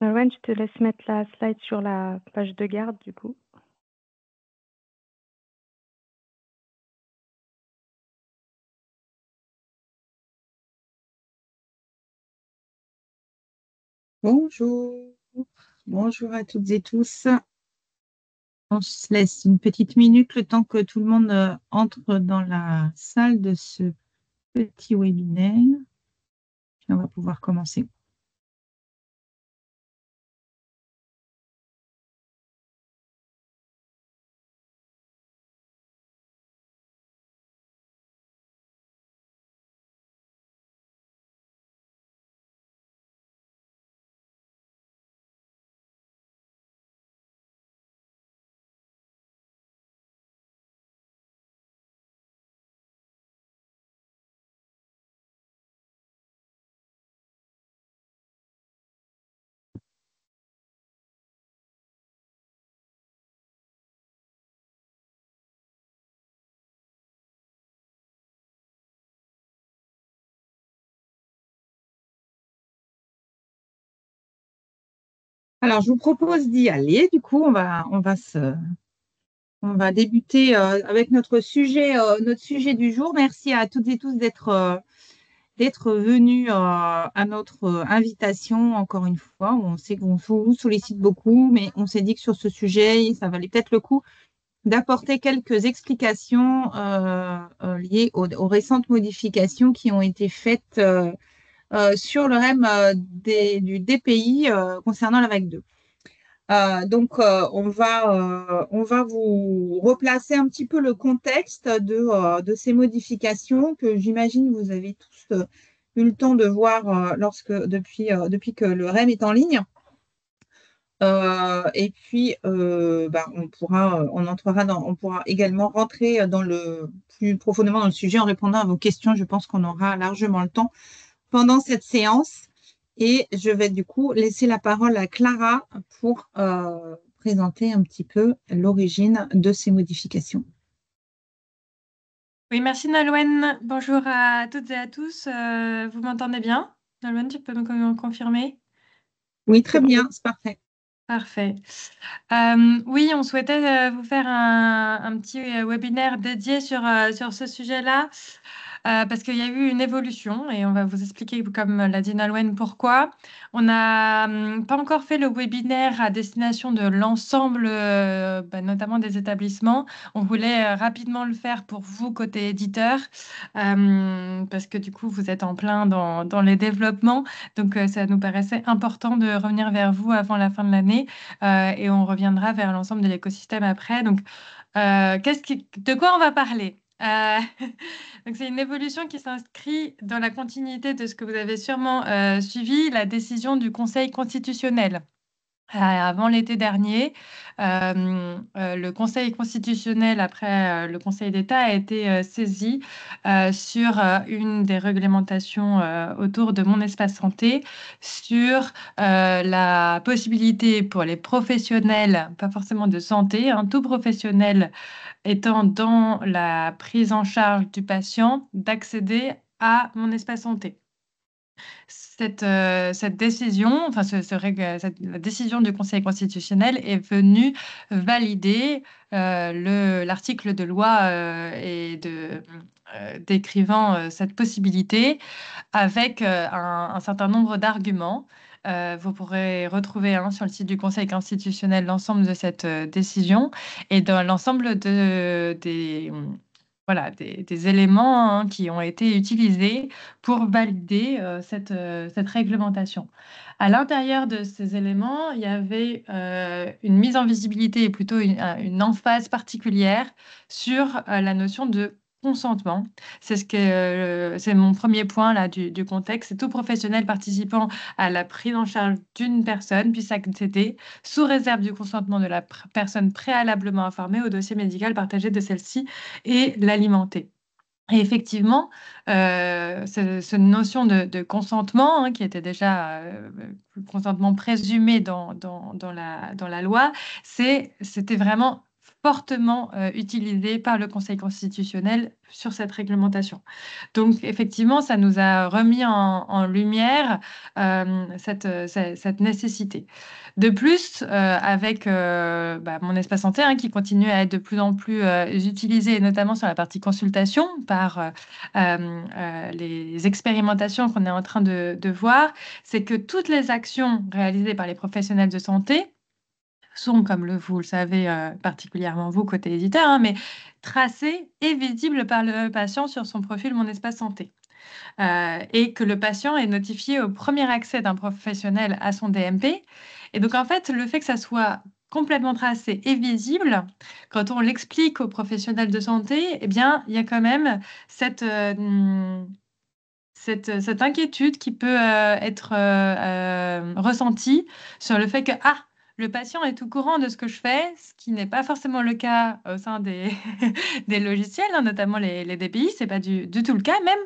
Nolwenn, je te laisse mettre la slide sur la page de garde, du coup. Bonjour, bonjour à toutes et tous. On se laisse une petite minute le temps que tout le monde entre dans la salle de ce petit webinaire. Puis on va pouvoir commencer. Alors, je vous propose d'y aller. Du coup, on va débuter avec notre sujet du jour. Merci à toutes et tous d'être venus à notre invitation, encore une fois. On sait qu'on vous sollicite beaucoup, mais on s'est dit que sur ce sujet, ça valait peut-être le coup d'apporter quelques explications liées aux récentes modifications qui ont été faites sur le REM du DPI concernant la vague 2. On va vous replacer un petit peu le contexte de ces modifications que j'imagine vous avez tous eu le temps de voir depuis que le REM est en ligne. Et puis, on pourra également rentrer plus profondément dans le sujet en répondant à vos questions. Je pense qu'on aura largement le temps pendant cette séance. Et je vais du coup laisser la parole à Clara pour présenter un petit peu l'origine de ces modifications. Oui, merci Nolwenn. Bonjour à toutes et à tous. Vous m'entendez bien? Nolwenn, tu peux me confirmer? Oui, très bien, c'est parfait. Parfait. Oui, on souhaitait vous faire un petit webinaire dédié sur ce sujet-là. Parce qu'il y a eu une évolution et on va vous expliquer, comme l'a dit Nolwenn, pourquoi. On n'a pas encore fait le webinaire à destination de l'ensemble, notamment des établissements. On voulait rapidement le faire pour vous, côté éditeur, parce que du coup, vous êtes en plein dans les développements. Donc, ça nous paraissait important de revenir vers vous avant la fin de l'année et on reviendra vers l'ensemble de l'écosystème après. Donc, de quoi on va parler? Donc c'est une évolution qui s'inscrit dans la continuité de ce que vous avez sûrement suivi, la décision du Conseil constitutionnel. Avant l'été dernier, le Conseil constitutionnel, après le Conseil d'État, a été saisi sur une des réglementations autour de mon espace santé, sur la possibilité pour les professionnels, pas forcément de santé, tout professionnel étant dans la prise en charge du patient, d'accéder à mon espace santé. Cette décision, la décision du Conseil constitutionnel est venue valider l'article de loi décrivant cette possibilité avec un certain nombre d'arguments. Vous pourrez retrouver sur le site du Conseil constitutionnel l'ensemble de cette décision et dans l'ensemble des éléments qui ont été utilisés pour valider cette réglementation. À l'intérieur de ces éléments, il y avait une mise en visibilité et plutôt une emphase particulière sur la notion de consentement. C'est mon premier point là du contexte. C'est tout professionnel participant à la prise en charge d'une personne puisse accéder, sous réserve du consentement de la personne préalablement informée, au dossier médical partagé de celle-ci et l'alimenter. Et effectivement, cette notion de consentement, qui était déjà consentement présumé dans la loi, c'était vraiment fortement utilisé par le Conseil constitutionnel sur cette réglementation. Donc, effectivement, ça nous a remis en lumière cette nécessité. De plus, avec mon espace santé qui continue à être de plus en plus utilisé, et notamment sur la partie consultation par les expérimentations qu'on est en train de voir, c'est que toutes les actions réalisées par les professionnels de santé sont, comme vous le savez, particulièrement vous, côté éditeur, mais tracées et visibles par le patient sur son profil Mon Espace Santé. Et que le patient est notifié au premier accès d'un professionnel à son DMP. Et donc, en fait, le fait que ça soit complètement tracé et visible, quand on l'explique aux professionnels de santé, eh bien, il y a quand même cette inquiétude qui peut être ressentie sur le fait que le patient est au courant de ce que je fais, ce qui n'est pas forcément le cas au sein des, des logiciels, notamment les DPI, c'est pas du tout le cas même.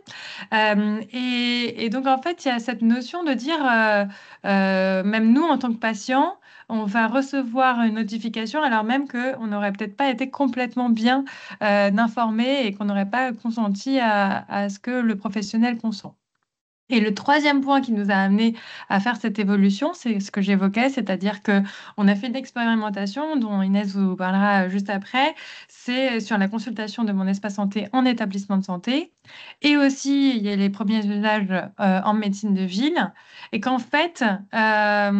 Et donc, en fait, il y a cette notion de dire, même nous, en tant que patients, on va recevoir une notification alors même qu'on n'aurait peut-être pas été complètement bien d'informer et qu'on n'aurait pas consenti à ce que le professionnel consent. Et le troisième point qui nous a amené à faire cette évolution, c'est ce que j'évoquais, c'est-à-dire qu'on a fait une expérimentation dont Inès vous parlera juste après, c'est sur la consultation de Mon Espace Santé en établissement de santé. Et aussi, il y a les premiers usages en médecine de ville. Et qu'en fait, à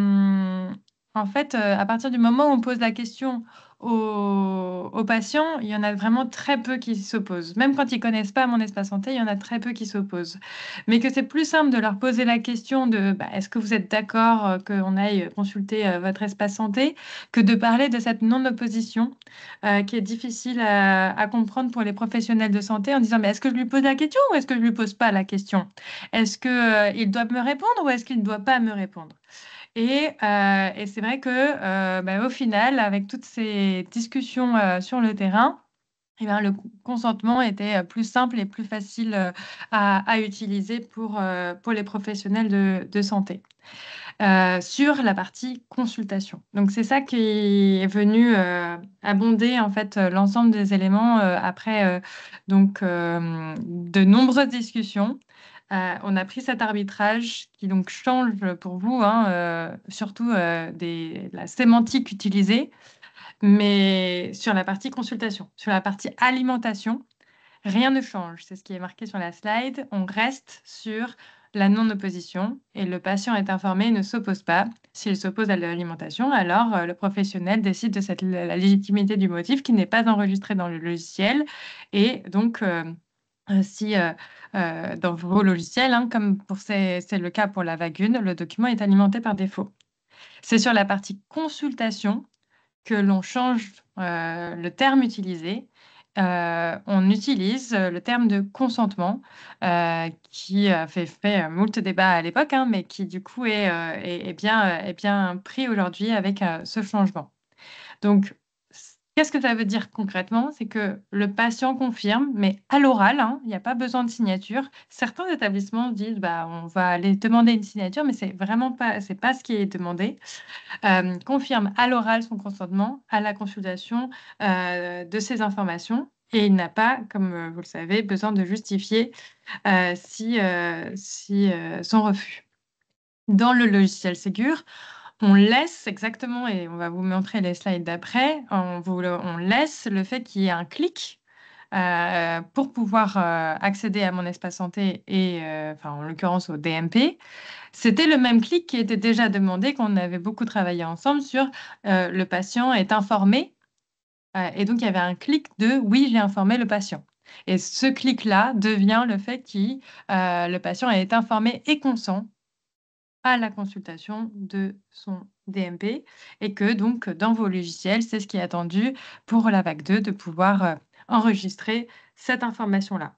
partir du moment où on pose la question aux patients, il y en a vraiment très peu qui s'opposent. Même quand ils connaissent pas Mon Espace Santé, il y en a très peu qui s'opposent. Mais que c'est plus simple de leur poser la question de est-ce que vous êtes d'accord qu'on aille consulter votre espace santé, que de parler de cette non-opposition qui est difficile à comprendre pour les professionnels de santé en disant mais est-ce que je lui pose la question ou est-ce que je lui pose pas la question? Est-ce que il doit me répondre ou est-ce qu'il ne doit pas me répondre? Et c'est vrai que au final, avec toutes ces discussions sur le terrain, eh bien, le consentement était plus simple et plus facile à utiliser pour les professionnels de santé. Sur la partie consultation. Donc, c'est ça qui est venu abonder en fait l'ensemble des éléments après de nombreuses discussions. On a pris cet arbitrage qui donc change pour vous, surtout la sémantique utilisée, mais sur la partie consultation. Sur la partie alimentation, rien ne change. C'est ce qui est marqué sur la slide. On reste sur la non-opposition et le patient est informé et ne s'oppose pas. S'il s'oppose à l'alimentation, alors le professionnel décide de la légitimité du motif qui n'est pas enregistré dans le logiciel. Et donc, si dans vos logiciels, comme c'est le cas pour la vague 1, le document est alimenté par défaut. C'est sur la partie consultation que l'on change le terme utilisé. On utilise le terme de consentement qui a fait moult débats à l'époque, mais qui du coup est bien pris aujourd'hui avec ce changement. Donc, qu'est-ce que ça veut dire concrètement? C'est que le patient confirme, mais à l'oral, il n'y a pas besoin de signature. Certains établissements disent, on va aller demander une signature, mais c'est pas ce qui est demandé. Confirme à l'oral son consentement à la consultation de ces informations. Et il n'a pas, comme vous le savez, besoin de justifier son refus. Dans le logiciel Ségur, on laisse exactement, et on va vous montrer les slides d'après, on laisse le fait qu'il y ait un clic pour pouvoir accéder à Mon Espace Santé et, en l'occurrence, au DMP. C'était le même clic qui était déjà demandé, qu'on avait beaucoup travaillé ensemble sur le patient est informé. Et donc, il y avait un clic de oui, j'ai informé le patient. Et ce clic-là devient le fait que le patient est informé et consent à la consultation de son DMP et que donc dans vos logiciels, c'est ce qui est attendu pour la vague 2 de pouvoir enregistrer cette information-là.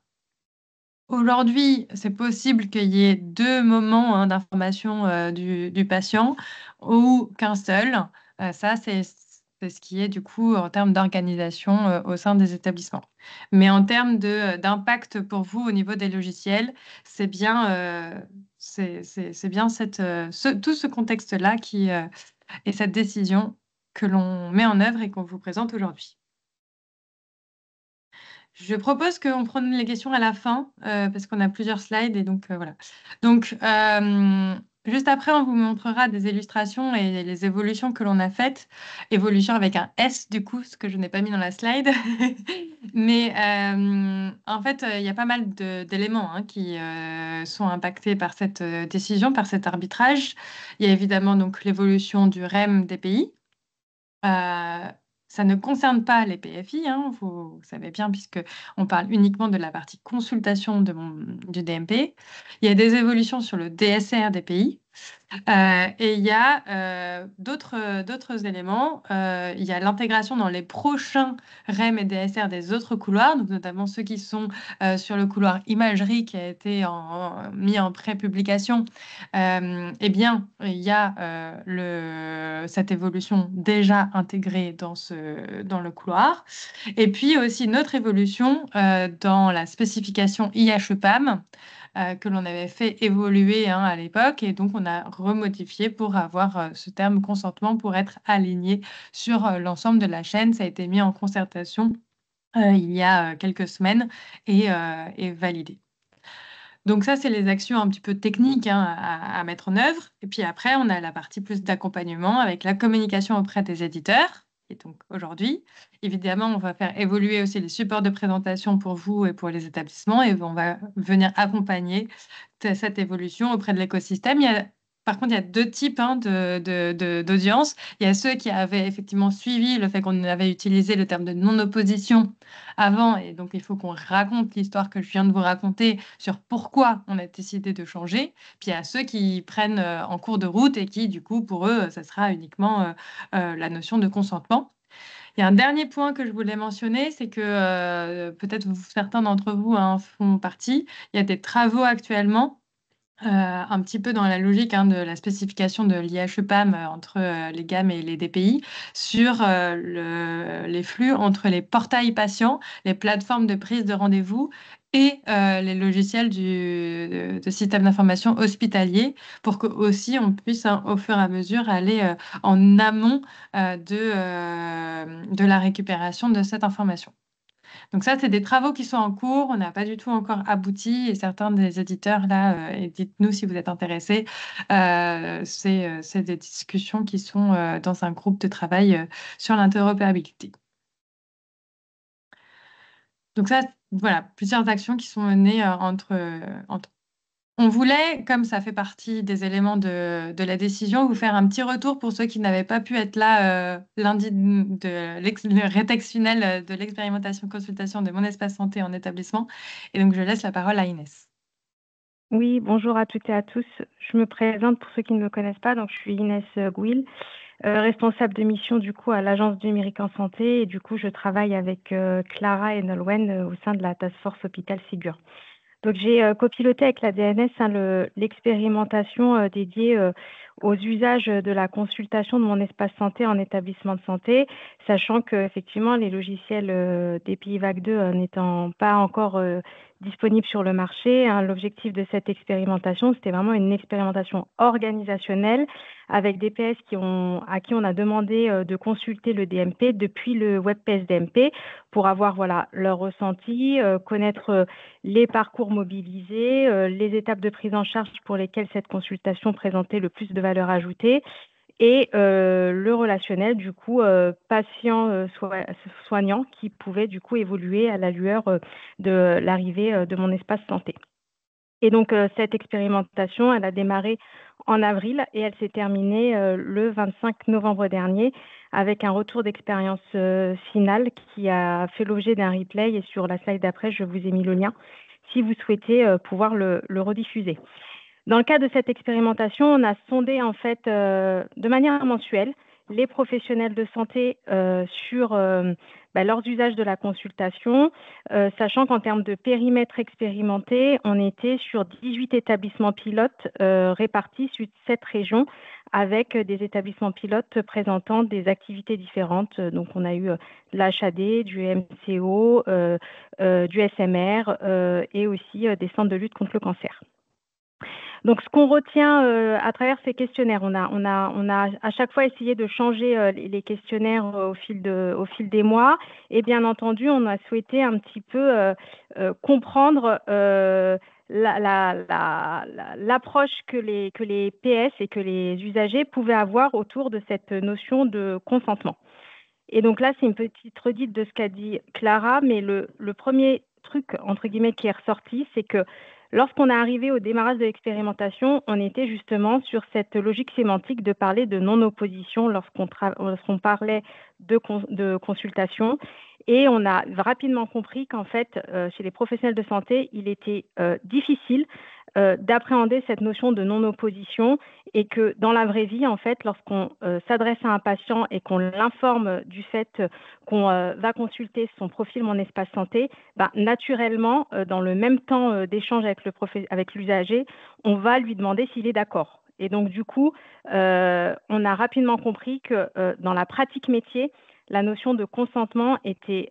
Aujourd'hui, c'est possible qu'il y ait 2 moments d'information du patient ou qu'un seul. Ça, c'est ce qui est du coup en termes d'organisation au sein des établissements. Mais en termes d'impact pour vous au niveau des logiciels, c'est bien, c'est bien tout ce contexte-là et cette décision que l'on met en œuvre et qu'on vous présente aujourd'hui. Je propose qu'on prenne les questions à la fin, parce qu'on a plusieurs slides et donc voilà. Donc, juste après, on vous montrera des illustrations et les évolutions que l'on a faites. Évolution avec un S, du coup, ce que je n'ai pas mis dans la slide. Mais en fait, il y a pas mal d'éléments qui sont impactés par cette décision, par cet arbitrage. Il y a évidemment donc l'évolution du REM des pays. Ça ne concerne pas les PFI, vous savez bien, puisqu'on parle uniquement de la partie consultation du DMP. Il y a des évolutions sur le DSR des pays. Et il y a d'autres éléments. Il y a l'intégration dans les prochains REM et DSR des autres couloirs, donc notamment ceux qui sont sur le couloir imagerie qui a été mis en pré-publication. Eh bien, il y a cette évolution déjà intégrée dans le couloir. Et puis aussi une autre évolution dans la spécification IHEPAM que l'on avait fait évoluer à l'époque. Et donc, on a remodifié pour avoir ce terme consentement pour être aligné sur l'ensemble de la chaîne. Ça a été mis en concertation il y a quelques semaines et validé. Donc ça, c'est les actions un petit peu techniques à mettre en œuvre. Et puis après, on a la partie plus d'accompagnement avec la communication auprès des éditeurs. Et donc aujourd'hui, évidemment, on va faire évoluer aussi les supports de présentation pour vous et pour les établissements et on va venir accompagner cette évolution auprès de l'écosystème. Par contre, il y a deux types d'audience. Il y a ceux qui avaient effectivement suivi le fait qu'on avait utilisé le terme de non-opposition avant, et donc il faut qu'on raconte l'histoire que je viens de vous raconter sur pourquoi on a décidé de changer. Puis il y a ceux qui prennent en cours de route et qui, du coup, pour eux, ça sera uniquement la notion de consentement. Il y a un dernier point que je voulais mentionner, c'est que peut-être certains d'entre vous font partie. Il y a des travaux actuellement un petit peu dans la logique de la spécification de l'IHEPAM entre les GAM et les DPI sur les flux entre les portails patients, les plateformes de prise de rendez-vous et les logiciels de système d'information hospitalier pour que aussi on puisse au fur et à mesure aller en amont de la récupération de cette information. Donc ça, c'est des travaux qui sont en cours. On n'a pas du tout encore abouti. Et certains des éditeurs, là, et dites-nous si vous êtes intéressés, c'est des discussions qui sont dans un groupe de travail sur l'interopérabilité. Donc ça, voilà, plusieurs actions qui sont menées entre. On voulait, comme ça fait partie des éléments de la décision, vous faire un petit retour pour ceux qui n'avaient pas pu être là lundi le rétexte final de l'expérimentation consultation de mon espace santé en établissement. Et donc, je laisse la parole à Inès. Oui, bonjour à toutes et à tous. Je me présente pour ceux qui ne me connaissent pas. Donc, je suis Inès Gouil, responsable de mission du coup à l'Agence du numérique en santé. Et du coup, je travaille avec Clara et Nolwenn au sein de la Task Force Hôpital Ségur. Donc, j'ai copiloté avec la DNS l'expérimentation dédiée aux usages de la consultation de mon espace santé en établissement de santé, sachant que effectivement les logiciels DPI VAC 2 n'étant pas encore disponibles sur le marché, l'objectif de cette expérimentation, c'était vraiment une expérimentation organisationnelle avec des PS à qui on a demandé de consulter le DMP depuis le WebPS DMP pour avoir leur ressenti, connaître les parcours mobilisés, les étapes de prise en charge pour lesquelles cette consultation présentait le plus de valeur ajoutée et le relationnel du coup patient-soignant qui pouvait du coup évoluer à la lueur de l'arrivée de mon espace santé. Et donc cette expérimentation, elle a démarré en avril et elle s'est terminée le 25 novembre dernier avec un retour d'expérience finale qui a fait l'objet d'un replay et sur la slide d'après, je vous ai mis le lien si vous souhaitez pouvoir le rediffuser. Dans le cadre de cette expérimentation, on a sondé en fait de manière mensuelle les professionnels de santé sur leurs usages de la consultation, sachant qu'en termes de périmètre expérimenté, on était sur 18 établissements pilotes répartis sur 7 régions avec des établissements pilotes présentant des activités différentes. Donc, on a eu de l'HAD, du MCO, du SMR et aussi des centres de lutte contre le cancer. Donc, ce qu'on retient à travers ces questionnaires, on a à chaque fois essayé de changer les questionnaires au fil des mois. Et bien entendu, on a souhaité un petit peu comprendre l'approche que les PS et que les usagers pouvaient avoir autour de cette notion de consentement. Et donc là, c'est une petite redite de ce qu'a dit Clara, mais le premier truc, entre guillemets, qui est ressorti, c'est que lorsqu'on est arrivé au démarrage de l'expérimentation, on était justement sur cette logique sémantique de parler de non-opposition lorsqu'on parlait de consultation. Et on a rapidement compris qu'en fait, chez les professionnels de santé, il était difficile d'appréhender cette notion de non-opposition et que dans la vraie vie, en fait, lorsqu'on s'adresse à un patient et qu'on l'informe du fait qu'on va consulter son profil Mon Espace Santé, naturellement, dans le même temps d'échange avec l'usager, on va lui demander s'il est d'accord. Et donc, du coup, on a rapidement compris que dans la pratique métier, la notion de consentement était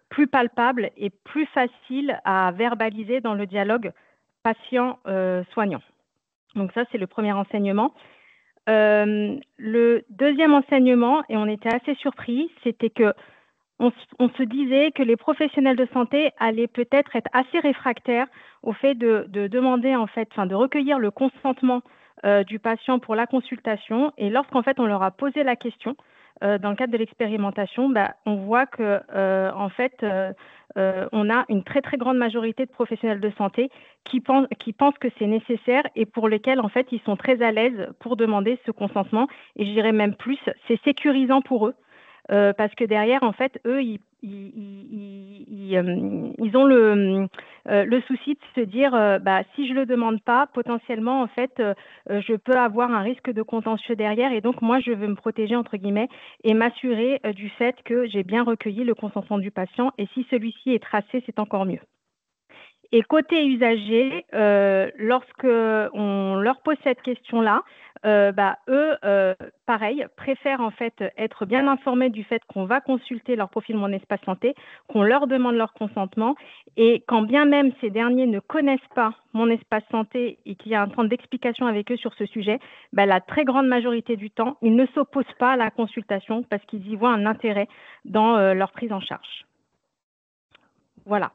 plus palpable et plus facile à verbaliser dans le dialogue patient-soignant. Donc ça, c'est le premier enseignement. Le deuxième enseignement, et on était assez surpris, c'était que on se disait que les professionnels de santé allaient peut-être être assez réfractaires au fait de demander, en fait, de recueillir le consentement du patient pour la consultation. Et lorsqu'en fait, on leur a posé la question, dans le cadre de l'expérimentation, on voit que, en fait, on a une très, très grande majorité de professionnels de santé qui pensent que c'est nécessaire et pour lesquels, en fait, ils sont très à l'aise pour demander ce consentement. Et je dirais même plus, c'est sécurisant pour eux. Parce que derrière, en fait, eux, ils ont le souci de se dire, si je le demande pas, potentiellement, en fait, je peux avoir un risque de contentieux derrière. Et donc, moi, je veux me protéger, entre guillemets, et m'assurer du fait que j'ai bien recueilli le consentement du patient. Et si celui-ci est tracé, c'est encore mieux. Et côté usager, lorsque on leur pose cette question-là, eux, pareil, préfèrent en fait être bien informés du fait qu'on va consulter leur profil Mon Espace Santé, qu'on leur demande leur consentement, et quand bien même ces derniers ne connaissent pas Mon Espace Santé et qu'il y a un temps d'explication avec eux sur ce sujet, la très grande majorité du temps, ils ne s'opposent pas à la consultation parce qu'ils y voient un intérêt dans leur prise en charge. Voilà.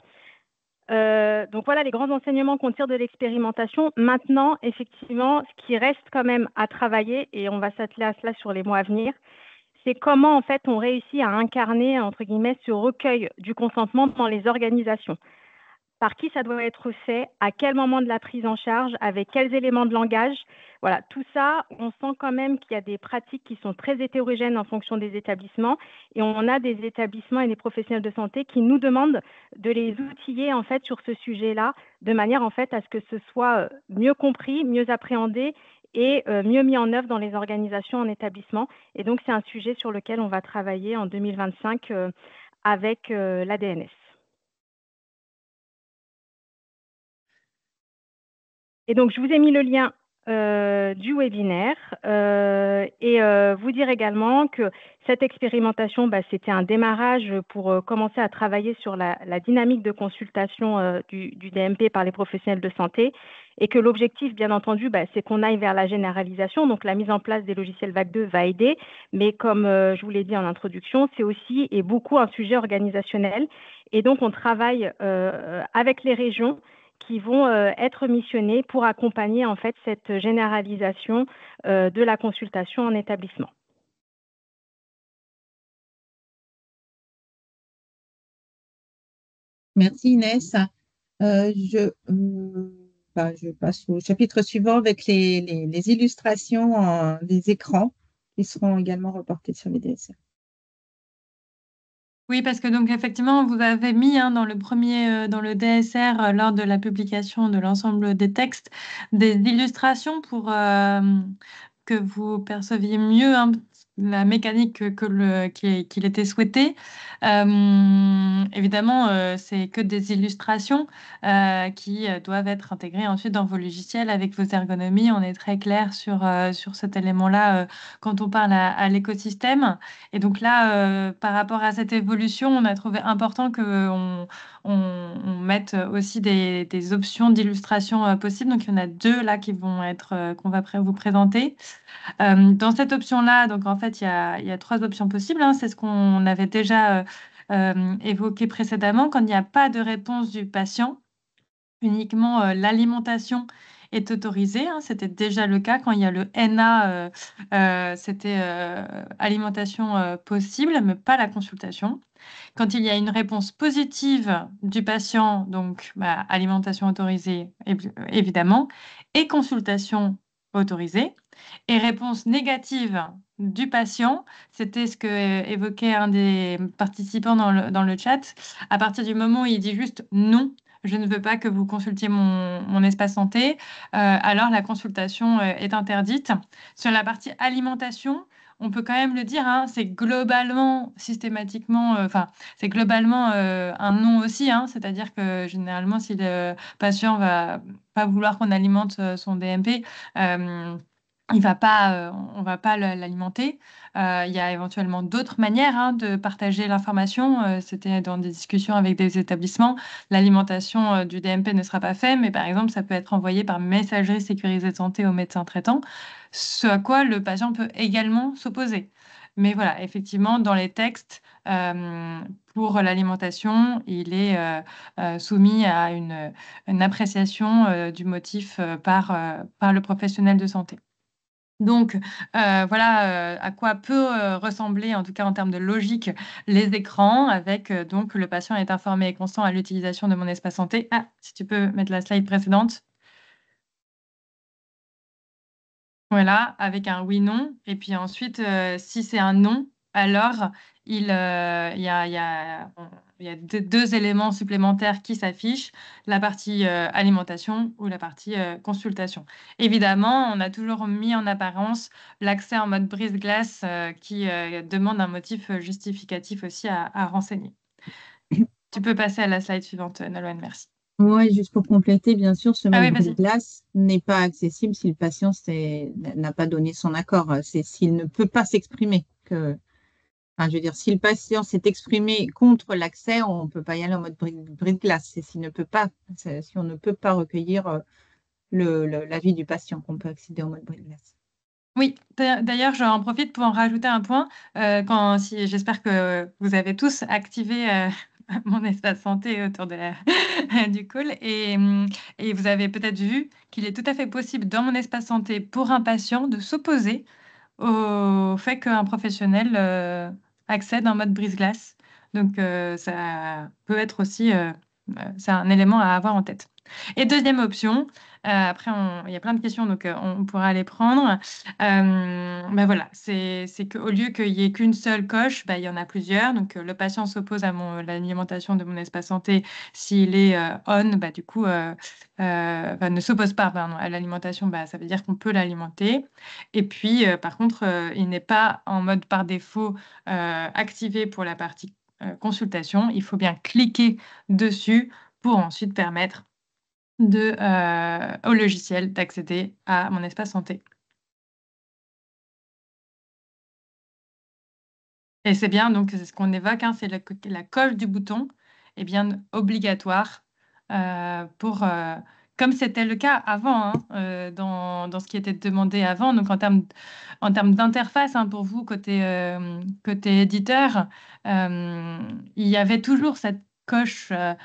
Donc voilà les grands enseignements qu'on tire de l'expérimentation. Maintenant, effectivement, ce qui reste quand même à travailler, et on va s'atteler à cela sur les mois à venir, c'est comment en fait on réussit à incarner, entre guillemets, ce recueil du consentement dans les organisations. Par qui ça doit être fait, à quel moment de la prise en charge, avec quels éléments de langage. Voilà, tout ça, on sent quand même qu'il y a des pratiques qui sont très hétérogènes en fonction des établissements et on a des établissements et des professionnels de santé qui nous demandent de les outiller en fait sur ce sujet-là de manière en fait à ce que ce soit mieux compris, mieux appréhendé et mieux mis en œuvre dans les organisations en établissement. Et donc, c'est un sujet sur lequel on va travailler en 2025 avec l'ADNS. Et donc, je vous ai mis le lien du webinaire et vous dire également que cette expérimentation, c'était un démarrage pour commencer à travailler sur la dynamique de consultation du DMP par les professionnels de santé et que l'objectif, bien entendu, c'est qu'on aille vers la généralisation. Donc, la mise en place des logiciels VAC 2 va aider, mais comme je vous l'ai dit en introduction, c'est aussi et beaucoup un sujet organisationnel. Et donc, on travaille avec les régions qui vont être missionnés pour accompagner en fait cette généralisation de la consultation en établissement. Merci Inès. Je passe au chapitre suivant avec les illustrations des écrans qui seront également reportées sur les DSR. Oui, parce que donc effectivement, vous avez mis dans le DSR, lors de la publication de l'ensemble des textes, des illustrations pour que vous perceviez mieux la mécanique qu'il était souhaité. Évidemment, c'est que des illustrations qui doivent être intégrées ensuite dans vos logiciels avec vos ergonomies. On est très clair sur cet élément-là quand on parle à l'écosystème. Et donc là, par rapport à cette évolution, on a trouvé important qu'on mette aussi des options d'illustration possibles. Donc il y en a deux là qui vont être qu'on va vous présenter. Dans cette option-là, donc en fait, il y a trois options possibles, hein. C'est ce qu'on avait déjà évoqué précédemment. Quand il n'y a pas de réponse du patient, uniquement l'alimentation est autorisée, hein. C'était déjà le cas quand il y a le NA, c'était alimentation possible, mais pas la consultation. Quand il y a une réponse positive du patient, donc alimentation autorisée évidemment, et consultation autorisée. Et réponse négative du patient, c'était ce que évoquait un des participants dans le chat. À partir du moment où il dit juste non, je ne veux pas que vous consultiez mon espace santé, alors la consultation est interdite. Sur la partie alimentation, on peut quand même le dire, hein, c'est globalement, systématiquement, c'est globalement un non aussi, hein, c'est-à-dire que généralement, si le patient va pas vouloir qu'on alimente son DMP, on va pas l'alimenter. Il y a éventuellement d'autres manières hein, de partager l'information. C'était dans des discussions avec des établissements. L'alimentation du DMP ne sera pas faite, mais par exemple, ça peut être envoyé par messagerie sécurisée de santé au médecin traitant, ce à quoi le patient peut également s'opposer. Mais voilà, effectivement, dans les textes, pour l'alimentation, il est soumis à une appréciation du motif par le professionnel de santé. Donc, voilà à quoi peut ressembler, en tout cas en termes de logique, les écrans, avec donc le patient est informé et consent à l'utilisation de mon espace santé. Ah, si tu peux mettre la slide précédente. Voilà, avec un oui-non. Et puis ensuite, si c'est un non, alors il y a deux éléments supplémentaires qui s'affichent, la partie alimentation ou la partie consultation. Évidemment, on a toujours mis en apparence l'accès en mode brise-glace qui demande un motif justificatif aussi à renseigner. Tu peux passer à la slide suivante, Nolwenn, merci. Oui, juste pour compléter, bien sûr, ce Ah mode oui, vas-y. brise-glace n'est pas accessible si le patient n'a pas donné son accord. C'est s'il ne peut pas s'exprimer. Je veux dire, si le patient s'est exprimé contre l'accès, on ne peut pas y aller en mode brise-glace. C'est s'il ne peut pas, si on ne peut pas recueillir l'avis du patient qu'on peut accéder en mode brise-glace. Oui, d'ailleurs, j'en profite pour en rajouter un point. J'espère que vous avez tous activé mon espace santé autour du call et vous avez peut-être vu qu'il est tout à fait possible dans mon espace santé pour un patient de s'opposer au fait qu'un professionnel accède en mode brise-glace. Donc, ça peut être aussi c'est un élément à avoir en tête. Et deuxième option, après, il y a plein de questions, donc on pourra les prendre. Voilà, c'est qu'au lieu qu'il n'y ait qu'une seule coche, il y en a plusieurs. Donc, le patient s'oppose à l'alimentation de mon espace santé s'il est on, du coup, ne s'oppose pas pardon, à l'alimentation, ça veut dire qu'on peut l'alimenter. Et puis, par contre, il n'est pas en mode par défaut activé pour la partie consultation. Il faut bien cliquer dessus pour ensuite permettre au logiciel d'accéder à mon espace santé. Et c'est bien, donc c'est ce qu'on évoque, hein, c'est la coche du bouton est bien obligatoire comme c'était le cas avant, hein, dans ce qui était demandé avant. Donc en termes d'interface, hein, pour vous, côté éditeur, il y avait toujours cette coche à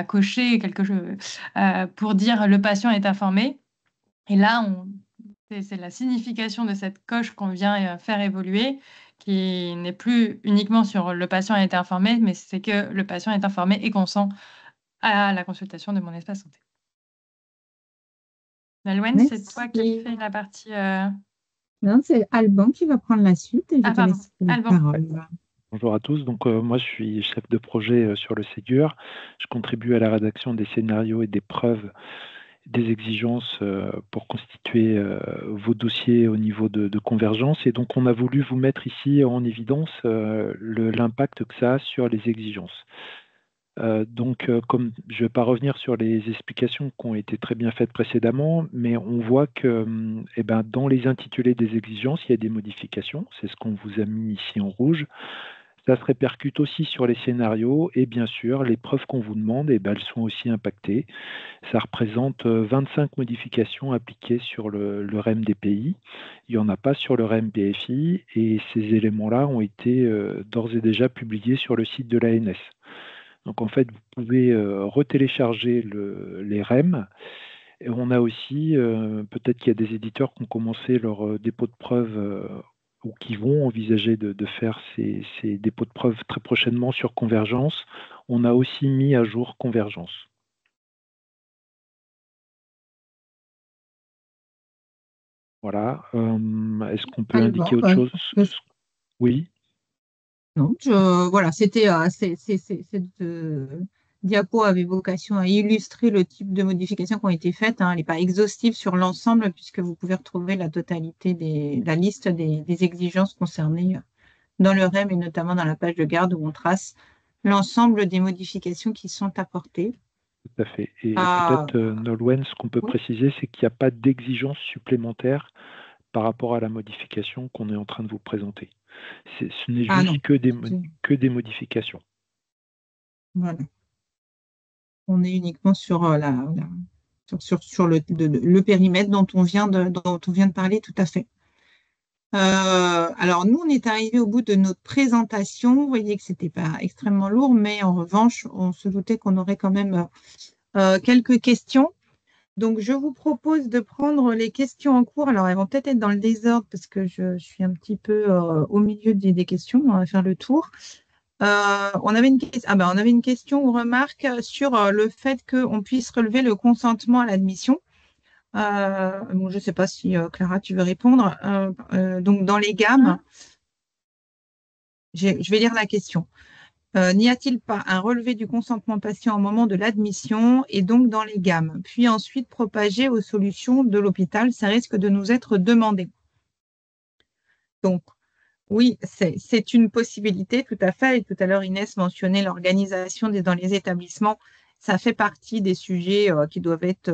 cocher quelque chose pour dire le patient est informé. Et là, c'est la signification de cette coche qu'on vient faire évoluer, qui n'est plus uniquement sur le patient est informé, mais c'est que le patient est informé et consent à la consultation de mon espace santé. Nolwenn, c'est toi qui fais la partie... Non, c'est Alban qui va prendre la suite et je te laisse la parole. Bonjour à tous, donc moi je suis chef de projet sur le Ségur. Je contribue à la rédaction des scénarios et des preuves des exigences pour constituer vos dossiers au niveau de convergence. Et donc, on a voulu vous mettre ici en évidence l'impact que ça a sur les exigences. Donc, comme je ne vais pas revenir sur les explications qui ont été très bien faites précédemment, mais on voit que dans les intitulés des exigences, il y a des modifications. C'est ce qu'on vous a mis ici en rouge. Ça se répercute aussi sur les scénarios et bien sûr, les preuves qu'on vous demande, elles sont aussi impactées. Ça représente 25 modifications appliquées sur le REM des pays. Il n'y en a pas sur le REM PFI et ces éléments-là ont été d'ores et déjà publiés sur le site de l'ANS. Donc en fait, vous pouvez retélécharger les REM. Et on a aussi, peut-être qu'il y a des éditeurs qui ont commencé leur dépôt de preuves ou qui vont envisager de faire ces dépôts de preuves très prochainement sur Convergence. On a aussi mis à jour Convergence. Voilà. Est-ce qu'on peut indiquer autre chose? Oui. Non, voilà, c'était cette diapo avait vocation à illustrer le type de modifications qui ont été faites. Elle n'est pas exhaustive sur l'ensemble puisque vous pouvez retrouver la totalité la liste des exigences concernées dans le REM et notamment dans la page de garde où on trace l'ensemble des modifications qui sont apportées. Tout à fait. Et peut-être, Nolwenn, ce qu'on peut préciser, c'est qu'il n'y a pas d'exigence supplémentaire par rapport à la modification qu'on est en train de vous présenter. Ce n'est juste que des modifications. Voilà. On est uniquement sur sur le périmètre dont on vient de parler, tout à fait. Alors, nous, on est arrivé au bout de notre présentation. Vous voyez que ce n'était pas extrêmement lourd, mais en revanche, on se doutait qu'on aurait quand même quelques questions. Donc, je vous propose de prendre les questions en cours. Alors, elles vont peut-être être dans le désordre parce que je suis un petit peu au milieu des questions. On va faire le tour. On avait une question ou remarque sur le fait qu'on puisse relever le consentement à l'admission. Je ne sais pas si Clara, tu veux répondre. Donc, dans les gammes, je vais lire la question. N'y a-t-il pas un relevé du consentement patient au moment de l'admission et donc dans les gammes, puis ensuite propagé aux solutions de l'hôpital? Ça risque de nous être demandé. Donc, oui, c'est une possibilité, tout à fait. Et tout à l'heure, Inès mentionnait l'organisation dans les établissements. Ça fait partie des sujets qui doivent être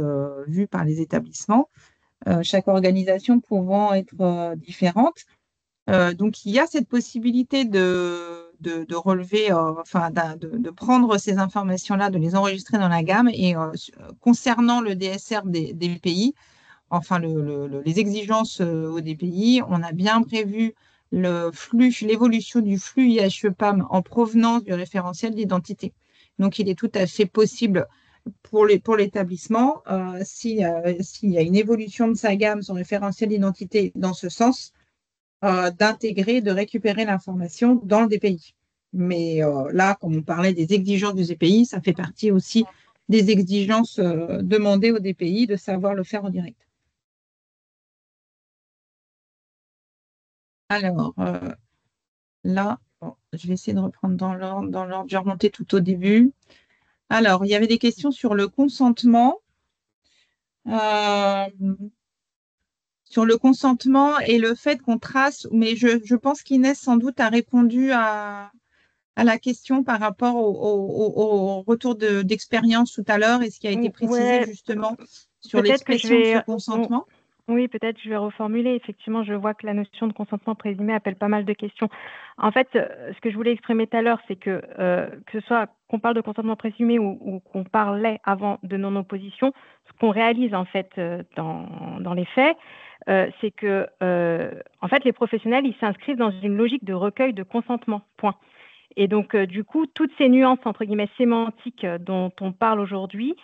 vus par les établissements, chaque organisation pouvant être différente. Donc, il y a cette possibilité de relever, de prendre ces informations-là, de les enregistrer dans la gamme. Et concernant le DSR des pays, enfin les exigences au DPI, on a bien prévu l'évolution du flux IHE-PAM en provenance du référentiel d'identité. Donc, il est tout à fait possible pour l'établissement, s'il y a une évolution de sa gamme, son référentiel d'identité dans ce sens, d'intégrer, de récupérer l'information dans le DPI. Mais là, comme on parlait des exigences du DPI, ça fait partie aussi des exigences demandées au DPI de savoir le faire en direct. Alors, là, je vais essayer de reprendre dans l'ordre. Je vais remonter tout au début. Alors, il y avait des questions sur le consentement. Sur le consentement et le fait qu'on trace, mais je pense qu'Inès sans doute a répondu à la question par rapport au retour d'expérience tout à l'heure et ce qui a été précisé justement sur l'expression de ce consentement. Oui, peut-être je vais reformuler. Effectivement, je vois que la notion de consentement présumé appelle pas mal de questions. En fait, ce que je voulais exprimer tout à l'heure, c'est que ce soit qu'on parle de consentement présumé ou qu'on parlait avant de non-opposition, ce qu'on réalise en fait dans les faits, c'est que en fait, les professionnels, ils s'inscrivent dans une logique de recueil de consentement, point. Et donc, du coup, toutes ces nuances, entre guillemets, sémantiques dont on parle aujourd'hui,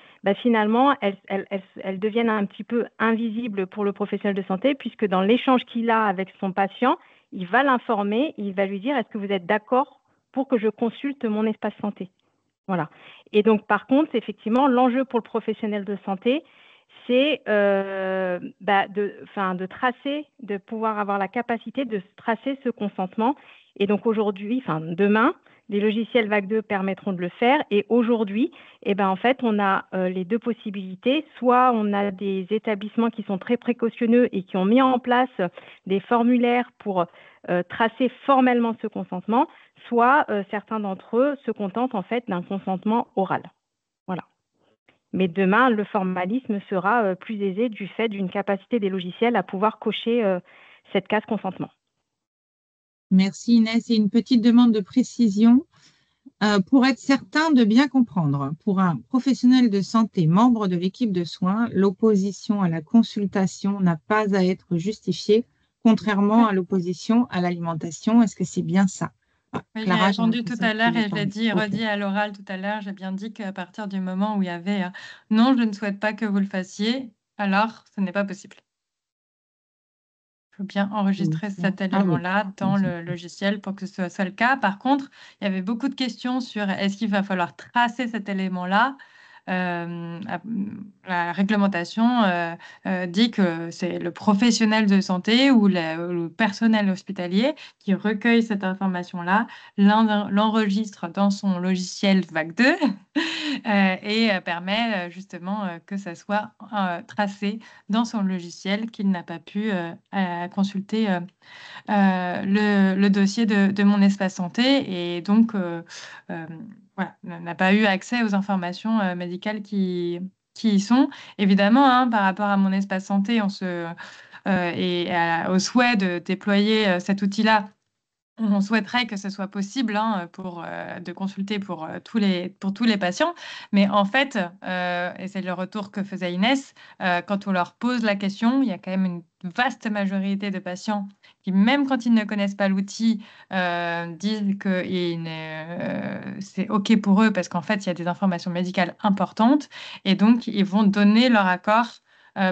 finalement, elles deviennent un petit peu invisibles pour le professionnel de santé, puisque dans l'échange qu'il a avec son patient, il va l'informer, il va lui dire, est-ce que vous êtes d'accord pour que je consulte mon espace santé? Voilà. Et donc, par contre, effectivement, l'enjeu pour le professionnel de santé, c'est de tracer, de pouvoir avoir la capacité de tracer ce consentement. Et donc aujourd'hui, demain, Les logiciels vague 2 permettront de le faire. Et aujourd'hui, en fait, on a les deux possibilités. Soit on a des établissements qui sont très précautionneux et qui ont mis en place des formulaires pour tracer formellement ce consentement, soit certains d'entre eux se contentent en fait d'un consentement oral. Voilà. Mais demain, le formalisme sera plus aisé du fait d'une capacité des logiciels à pouvoir cocher cette case consentement. Merci Inès. Et une petite demande de précision. Pour être certain de bien comprendre, pour un professionnel de santé membre de l'équipe de soins, l'opposition à la consultation n'a pas à être justifiée, contrairement à l'opposition à l'alimentation. Est-ce que c'est bien ça? Oui, Clara, j'ai j'ai répondu tout l'impression à que tu l'heure veux et je l'ai parler. Ok. redit à l'oral tout à l'heure. J'ai bien dit qu'à partir du moment où il y avait non, je ne souhaite pas que vous le fassiez, alors ce n'est pas possible. Il faut bien enregistrer cet Ah oui. élément-là dans le logiciel pour que ce soit le cas. Par contre, il y avait beaucoup de questions sur est-ce qu'il va falloir tracer cet élément-là. La réglementation dit que c'est le professionnel de santé ou le personnel hospitalier qui recueille cette information-là, l'enregistre dans son logiciel vague 2 et permet justement que ça soit tracé dans son logiciel, qu'il n'a pas pu consulter le dossier de mon espace santé et donc voilà, n'a pas eu accès aux informations médicales qui y sont. Évidemment, hein, par rapport à mon espace santé, au souhait de déployer cet outil-là, on souhaiterait que ce soit possible hein, de consulter pour tous les patients. Mais en fait, et c'est le retour que faisait Inès, quand on leur pose la question, il y a quand même une vaste majorité de patients qui, même quand ils ne connaissent pas l'outil, disent que c'est OK pour eux parce qu'en fait, il y a des informations médicales importantes. Et donc, ils vont donner leur accord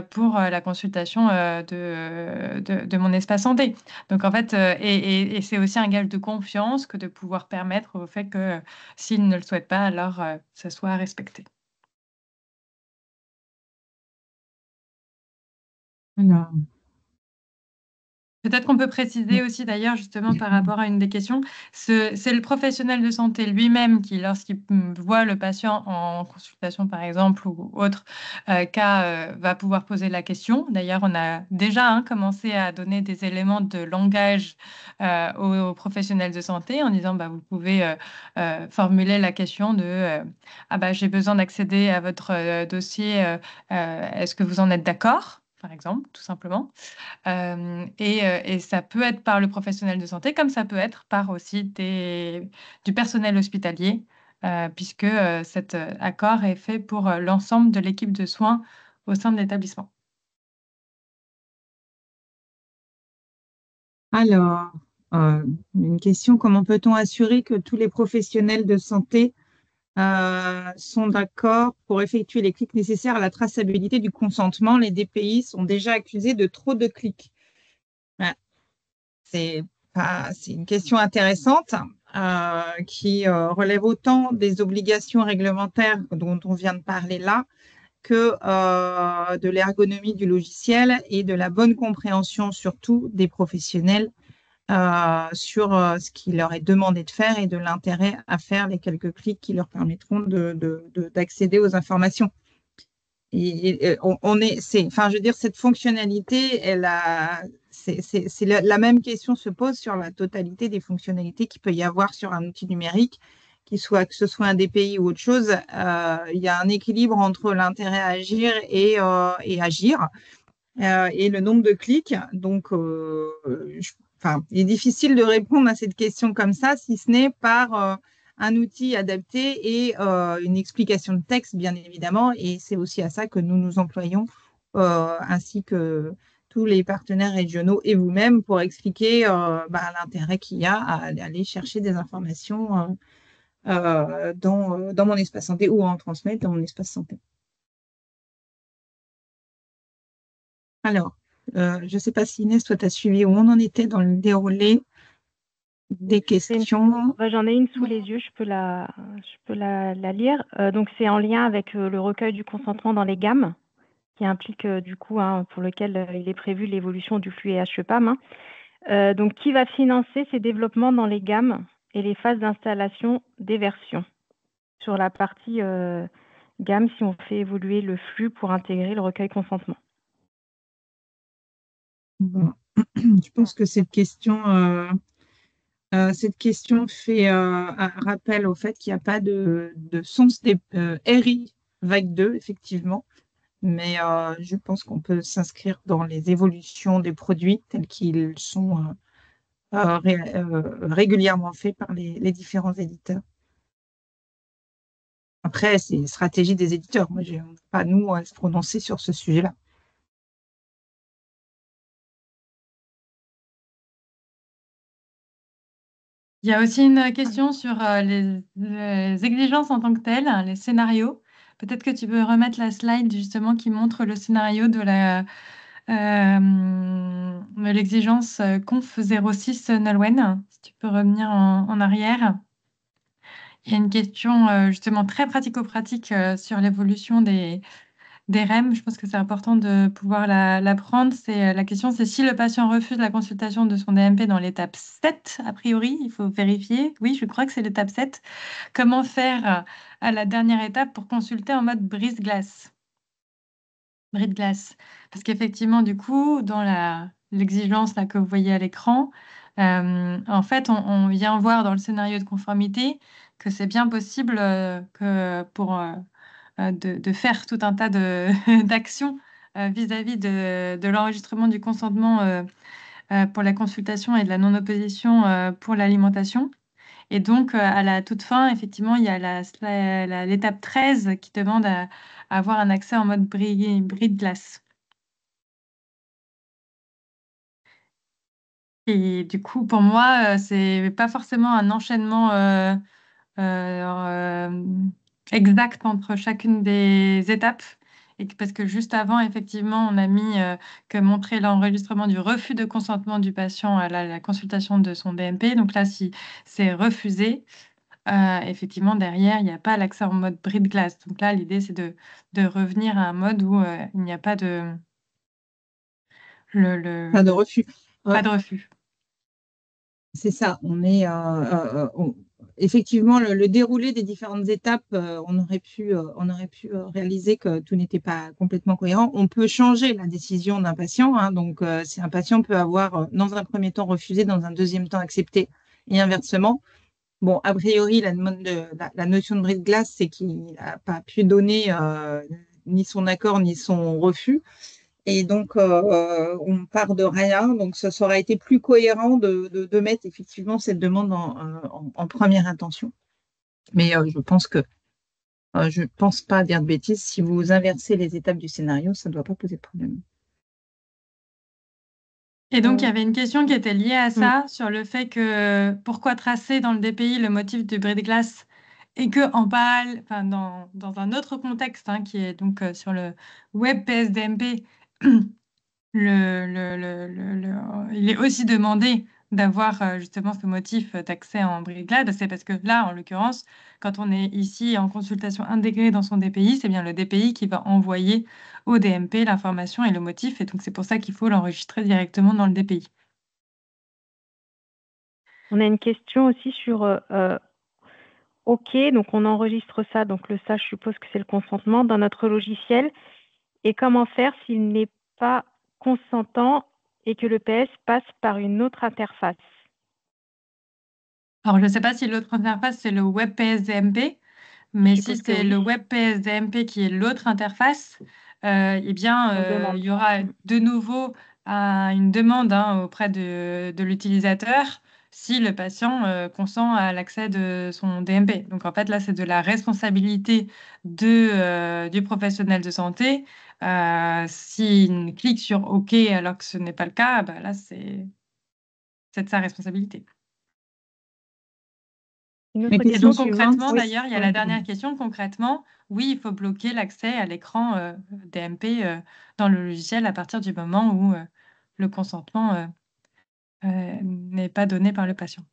pour la consultation de mon espace santé. Donc en fait, et c'est aussi un gage de confiance que de pouvoir permettre au fait que s'ils ne le souhaitent pas, alors ça soit respecté. Alors, Peut-être qu'on peut préciser aussi d'ailleurs justement par rapport à une des questions, c'est le professionnel de santé lui-même qui, lorsqu'il voit le patient en consultation par exemple ou autre cas, va pouvoir poser la question. D'ailleurs, on a déjà commencé à donner des éléments de langage aux professionnels de santé en disant vous pouvez formuler la question de j'ai besoin d'accéder à votre dossier, est-ce que vous en êtes d'accord, par exemple, tout simplement. Et ça peut être par le professionnel de santé, comme ça peut être par aussi du personnel hospitalier, puisque cet accord est fait pour l'ensemble de l'équipe de soins au sein de l'établissement. Alors, une question, comment peut-on assurer que tous les professionnels de santé sont d'accord pour effectuer les clics nécessaires à la traçabilité du consentement? Les DPI sont déjà accusés de trop de clics. Voilà. C'est une question intéressante qui relève autant des obligations réglementaires dont on vient de parler là que de l'ergonomie du logiciel et de la bonne compréhension surtout des professionnels sur ce qui leur est demandé de faire et de l'intérêt à faire les quelques clics qui leur permettront d'accéder aux informations. Je veux dire, cette fonctionnalité, la même question se pose sur la totalité des fonctionnalités qu'il peut y avoir sur un outil numérique, que ce soit un DPI ou autre chose. Il y a un équilibre entre l'intérêt à agir et agir. Et le nombre de clics. Donc, il est difficile de répondre à cette question comme ça, si ce n'est par un outil adapté et une explication de texte, bien évidemment. Et c'est aussi à ça que nous nous employons, ainsi que tous les partenaires régionaux et vous-même, pour expliquer l'intérêt qu'il y a à aller chercher des informations dans mon espace santé ou à en transmettre dans mon espace santé. Alors, je ne sais pas si Inès, toi, tu as suivi où on en était dans le déroulé des questions. J'en ai une sous les yeux, je peux la lire. Donc, c'est en lien avec le recueil du consentement dans les gammes, qui implique du coup, pour lequel il est prévu l'évolution du flux HEPAM. Donc, qui va financer ces développements dans les gammes? et les phases d'installation des versions. Sur la partie gamme, si on fait évoluer le flux pour intégrer le recueil consentement. Bon. Je pense que cette question fait un rappel au fait qu'il n'y a pas de sens des RI vague 2, effectivement. Mais je pense qu'on peut s'inscrire dans les évolutions des produits tels qu'ils sont régulièrement faits par les différents éditeurs. Après, c'est une stratégie des éditeurs. Moi, on n'a pas, nous, à se prononcer sur ce sujet-là. Il y a aussi une question sur les exigences en tant que telles, les scénarios. Peut-être que tu peux remettre la slide justement qui montre le scénario de l'exigence conf 06 Nolwenn. Si tu peux revenir en arrière. Il y a une question justement très pratico-pratique sur l'évolution des REM. Je pense que c'est important de pouvoir la prendre. La question, c'est si le patient refuse la consultation de son DMP dans l'étape 7, a priori, il faut vérifier. Oui, je crois que c'est l'étape 7. Comment faire à la dernière étape pour consulter en mode brise-glace? Brise-glace. Parce qu'effectivement, du coup, dans l'exigence là, que vous voyez à l'écran, en fait, on vient voir dans le scénario de conformité que c'est bien possible que pour de faire tout un tas d'actions vis-à-vis de l'enregistrement du consentement pour la consultation et de la non-opposition pour l'alimentation. Et donc, à la toute fin, effectivement, il y a l'étape 13 qui demande à avoir un accès en mode bris de glace. Et du coup, pour moi, c'est pas forcément un enchaînement exact entre chacune des étapes. Parce que juste avant, effectivement, on a mis que montrer l'enregistrement du refus de consentement du patient à la consultation de son DMP. Donc là, si c'est refusé, effectivement, derrière, il n'y a pas l'accès en mode bris de glace. Donc là, l'idée, c'est de revenir à un mode où il n'y a pas de... Pas de refus. Pas de refus. C'est ça. Effectivement, le déroulé des différentes étapes, on aurait pu réaliser que tout n'était pas complètement cohérent. On peut changer la décision d'un patient. Hein. Donc, si un patient peut avoir, dans un premier temps, refusé, dans un deuxième temps, accepté, et inversement. Bon, a priori, la notion de bris de glace, c'est qu'il n'a pas pu donner ni son accord ni son refus. Et donc, on part de rien. Donc, ça aurait été plus cohérent de mettre effectivement cette demande en première intention. Mais je pense pas dire de bêtises. Si vous inversez les étapes du scénario, ça ne doit pas poser de problème. Et donc, il y avait une question qui était liée à ça, sur le fait que pourquoi tracer dans le DPI le motif du bris de glace et que en parallèle, enfin, dans un autre contexte, hein, qui est donc sur le web PSDMP, il est aussi demandé d'avoir justement ce motif d'accès en bris de glace. C'est parce que là, en l'occurrence, quand on est ici en consultation intégrée dans son DPI, c'est bien le DPI qui va envoyer au DMP l'information et le motif. Et donc, c'est pour ça qu'il faut l'enregistrer directement dans le DPI. On a une question aussi sur OK, donc on enregistre ça, donc le ça, je suppose que c'est le consentement dans notre logiciel. Et comment faire s'il n'est pas consentant et que le PS passe par une autre interface? Alors, je ne sais pas si l'autre interface, c'est le web PSDMP, mais Je si suppose que c'est oui. le web PSDMP qui est l'autre interface, eh bien, il y aura de nouveau une demande auprès de l'utilisateur si le patient consent à l'accès de son DMP. Donc, en fait, là, c'est de la responsabilité du professionnel de santé. S'il clique sur OK alors que ce n'est pas le cas, bah, là, c'est de sa responsabilité. Mais Et donc concrètement, d'ailleurs, il y a la dernière question. Concrètement, oui, il faut bloquer l'accès à l'écran DMP dans le logiciel à partir du moment où le consentement n'est pas donné par le patient.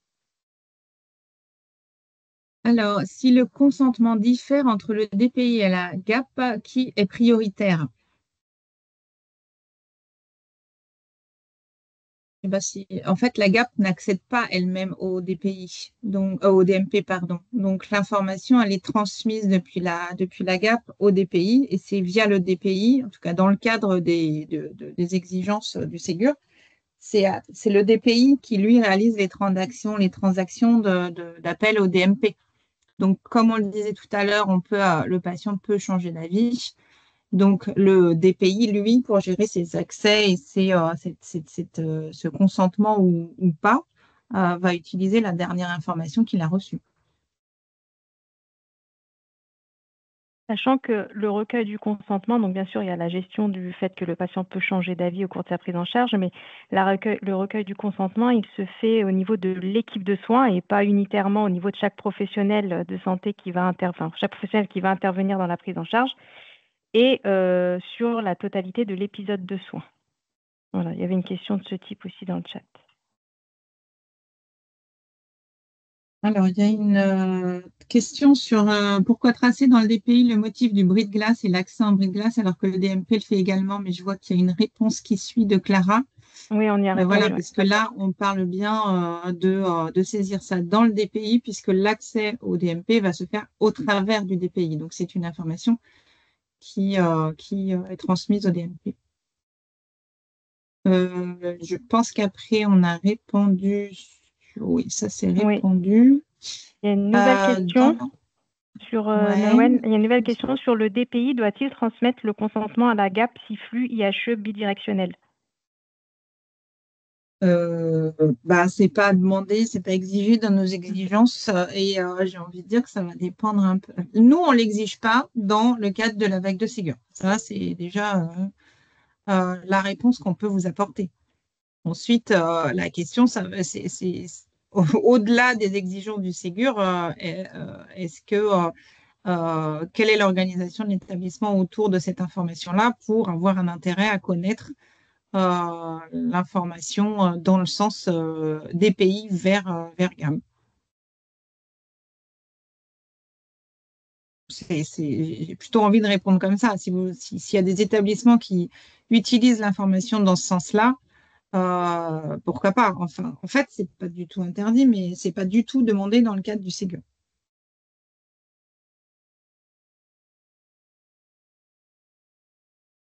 Alors, si le consentement diffère entre le DPI et la GAP, qui est prioritaire? Eh ben, en fait, la GAP n'accède pas elle-même au DPI, donc au DMP, pardon. Donc l'information, elle est transmise depuis la GAP au DPI et c'est via le DPI, en tout cas dans le cadre des exigences du Ségur, c'est le DPI qui lui réalise les transactions d'appel au DMP. Donc comme on le disait tout à l'heure, le patient peut changer d'avis. Donc, le DPI, lui, pour gérer ses accès et ce consentement ou pas, va utiliser la dernière information qu'il a reçue. Sachant que le recueil du consentement, donc bien sûr, il y a la gestion du fait que le patient peut changer d'avis au cours de sa prise en charge, mais le recueil du consentement, il se fait au niveau de l'équipe de soins et pas unitairement au niveau de chaque professionnel de santé chaque professionnel qui va intervenir dans la prise en charge et sur la totalité de l'épisode de soins. Voilà, il y avait une question de ce type aussi dans le chat. Alors, il y a une question sur pourquoi tracer dans le DPI le motif du bris de glace et l'accès en bris de glace alors que le DMP le fait également, mais je vois qu'il y a une réponse qui suit de Clara. Oui, on y a répondu. Voilà, parce que là, on parle bien de saisir ça dans le DPI puisque l'accès au DMP va se faire au travers du DPI. Donc, c'est une information qui est transmise au DMP. Je pense qu'après, on a répondu. Oui, ça c'est répondu. Il y a une nouvelle question sur Nolwenn. Il y a une nouvelle question sur le DPI. Doit-il transmettre le consentement à la GAP si flux IHE bidirectionnel? C'est pas demandé, c'est pas exigé dans nos exigences et j'ai envie de dire que ça va dépendre un peu. Nous, on l'exige pas dans le cadre de la vague de Ségur. Ça, c'est déjà la réponse qu'on peut vous apporter. Ensuite, la question, c'est au-delà des exigences du Ségur, quelle est l'organisation de l'établissement autour de cette information-là pour avoir un intérêt à connaître l'information dans le sens des pays vers GAM. J'ai plutôt envie de répondre comme ça. S'il y a des établissements qui utilisent l'information dans ce sens-là, pourquoi pas? Enfin, en fait, c'est pas du tout interdit, mais c'est pas du tout demandé dans le cadre du Ségur.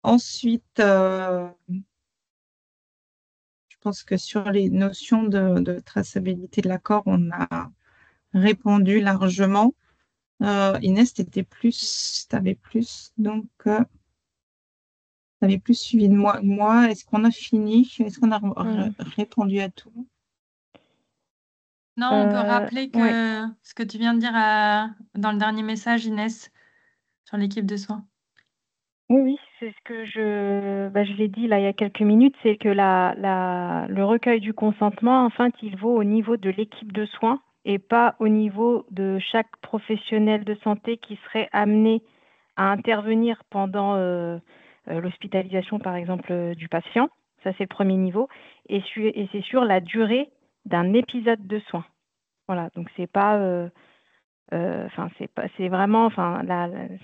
Ensuite, je pense que sur les notions de traçabilité de l'accord, on a répondu largement. Inès, t'avais plus, donc t'avais plus suivi de moi. Est-ce qu'on a fini? Est-ce qu'on a répondu à tout? Non, on peut rappeler que ce que tu viens de dire dans le dernier message, Inès, sur l'équipe de soins. Oui, c'est ce que je l'ai dit là il y a quelques minutes, c'est que le recueil du consentement, en fait, il vaut au niveau de l'équipe de soins et pas au niveau de chaque professionnel de santé qui serait amené à intervenir pendant l'hospitalisation, par exemple, du patient. Ça, c'est le premier niveau. Et c'est sur la durée d'un épisode de soins. Voilà, donc c'est pas... c'est vraiment,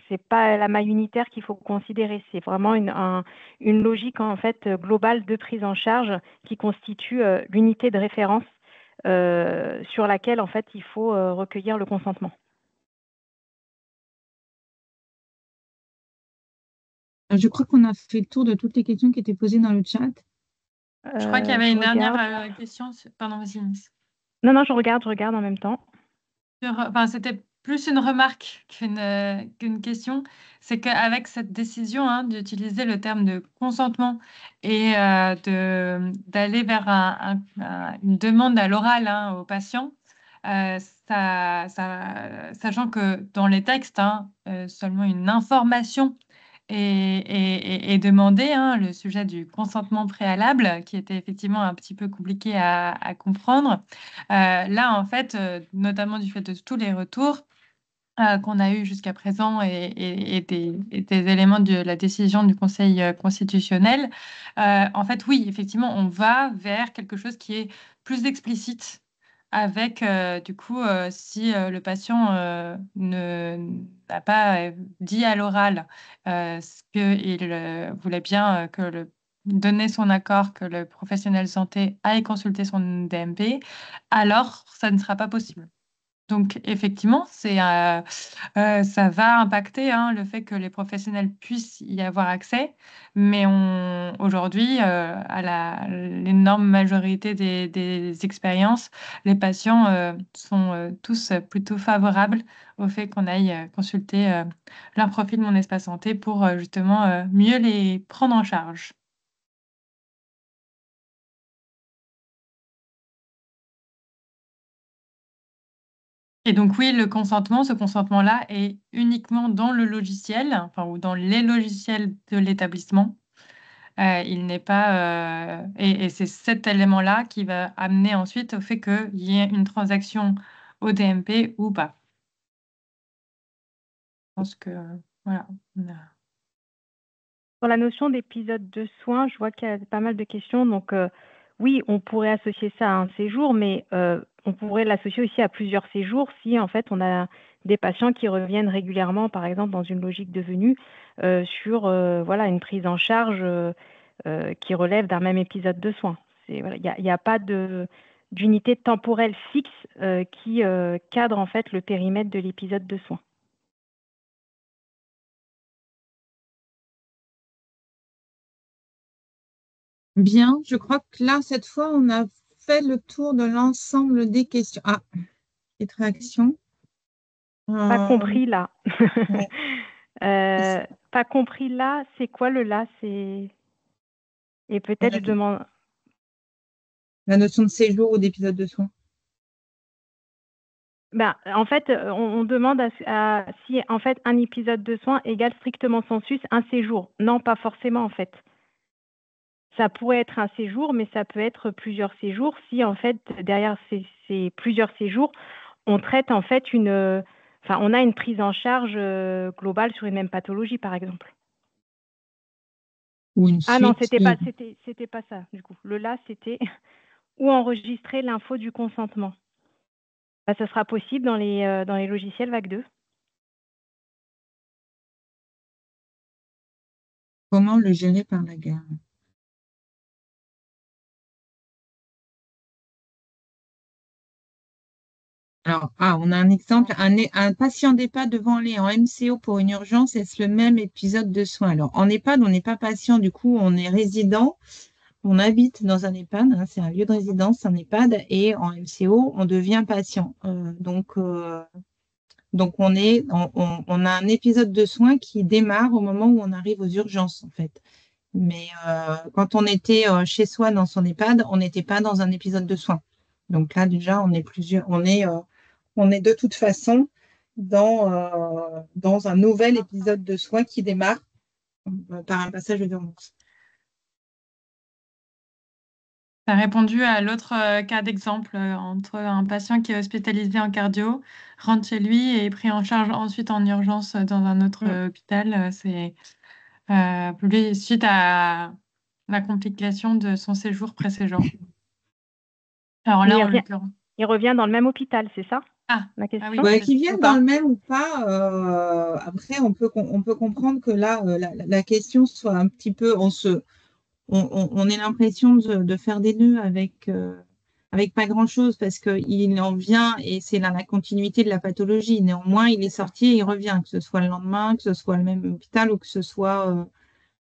c'est pas la maille unitaire qu'il faut considérer. C'est vraiment une logique en fait globale de prise en charge qui constitue l'unité de référence sur laquelle en fait il faut recueillir le consentement. Je crois qu'on a fait le tour de toutes les questions qui étaient posées dans le chat. Je crois qu'il y avait une dernière question. Pardon, vas-y, Inès. Non, je regarde en même temps. C'était plus une remarque qu'une question. C'est qu'avec cette décision d'utiliser le terme de consentement et d'aller vers une demande à l'oral au patient, sachant que dans les textes, seulement une information est demandée, le sujet du consentement préalable, qui était effectivement un petit peu compliqué à comprendre. Là, en fait, notamment du fait de tous les retours qu'on a eus jusqu'à présent et des éléments de la décision du Conseil constitutionnel, en fait, oui, effectivement, on va vers quelque chose qui est plus explicite avec, du coup, si le patient n'a pas dit à l'oral ce qu'il voulait bien que donné son accord que le professionnel de santé aille consulter son DMP, alors ça ne sera pas possible. Donc, effectivement, ça va impacter le fait que les professionnels puissent y avoir accès, mais aujourd'hui, à l'énorme majorité des expériences, les patients sont tous plutôt favorables au fait qu'on aille consulter leur profil Mon Espace Santé pour justement mieux les prendre en charge. Et donc oui, ce consentement-là est uniquement dans le logiciel, enfin, ou dans les logiciels de l'établissement. Il n'est pas, et c'est cet élément-là qui va amener ensuite au fait qu'il y ait une transaction au DMP ou pas. Je pense que voilà. Sur la notion d'épisode de soins, je vois qu'il y a pas mal de questions. Donc, oui, on pourrait associer ça à un séjour, mais on pourrait l'associer aussi à plusieurs séjours si, en fait, on a des patients qui reviennent régulièrement, par exemple, dans une logique de venue, sur voilà, une prise en charge qui relève d'un même épisode de soins. Voilà, il n'y a pas d'unité temporelle fixe qui cadre, en fait, le périmètre de l'épisode de soins. Bien, je crois que là, cette fois, on a fait le tour de l'ensemble des questions. Ah, petite réaction. Pas compris là. Ouais. Pas compris là, c'est quoi le là? Et peut-être je demande. La notion de séjour ou d'épisode de soins. Ben, en fait, on demande si en fait un épisode de soins égale strictement sensu un séjour. Non, pas forcément en fait. Ça pourrait être un séjour, mais ça peut être plusieurs séjours si en fait derrière ces plusieurs séjours, on traite en fait on a une prise en charge globale sur une même pathologie par exemple. Ou une Ah non, suite c'était pas ça du coup. Le là, c'était ou enregistrer l'info du consentement. Bah, ça sera possible dans les logiciels Vague 2. Comment le gérer par la gare? Alors, on a un exemple, un patient d'EHPAD devant aller en MCO pour une urgence, est-ce le même épisode de soins? Alors, en EHPAD, on n'est pas patient, du coup, on est résident, on habite dans un EHPAD, c'est un lieu de résidence, un EHPAD, et en MCO, on devient patient. Donc, on a un épisode de soins qui démarre au moment où on arrive aux urgences, en fait. Mais quand on était chez soi dans son EHPAD, on n'était pas dans un épisode de soins. Donc là, déjà, on est de toute façon dans un nouvel épisode de soins qui démarre par un passage d'urgence. Tu as répondu à l'autre cas d'exemple entre un patient qui est hospitalisé en cardio, rentre chez lui et est pris en charge ensuite en urgence dans un autre hôpital. C'est suite à la complication de son séjour précédent. Alors là, en l'occurrence. Il revient dans le même hôpital, c'est ça? La question. Oui. Ouais, qu'il vienne dans le même ou pas, après, on peut comprendre que là, la question soit un petit peu, on ait l'impression de faire des nœuds avec pas grand-chose parce qu'il en vient et c'est la continuité de la pathologie. Néanmoins, il est sorti et il revient, que ce soit le lendemain, que ce soit le même hôpital ou que ce soit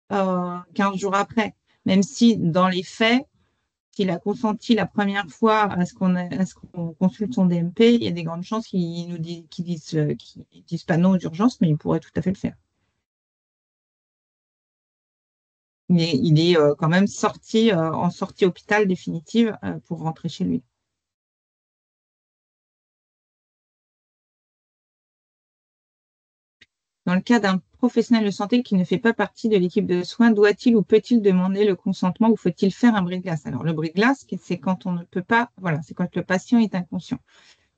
15 jours après. Même si, dans les faits, qu'il a consenti la première fois à ce qu'on consulte son DMP, il y a des grandes chances qu'ils disent pas non aux urgences, mais il pourrait tout à fait le faire. Il est quand même sorti en sortie hôpital définitive pour rentrer chez lui. Dans le cas d'un professionnel de santé qui ne fait pas partie de l'équipe de soins, doit-il ou peut-il demander le consentement ou faut-il faire un bris-de-glace? Alors, le bris-de-glace, c'est quand on ne peut pas, voilà, c'est quand le patient est inconscient.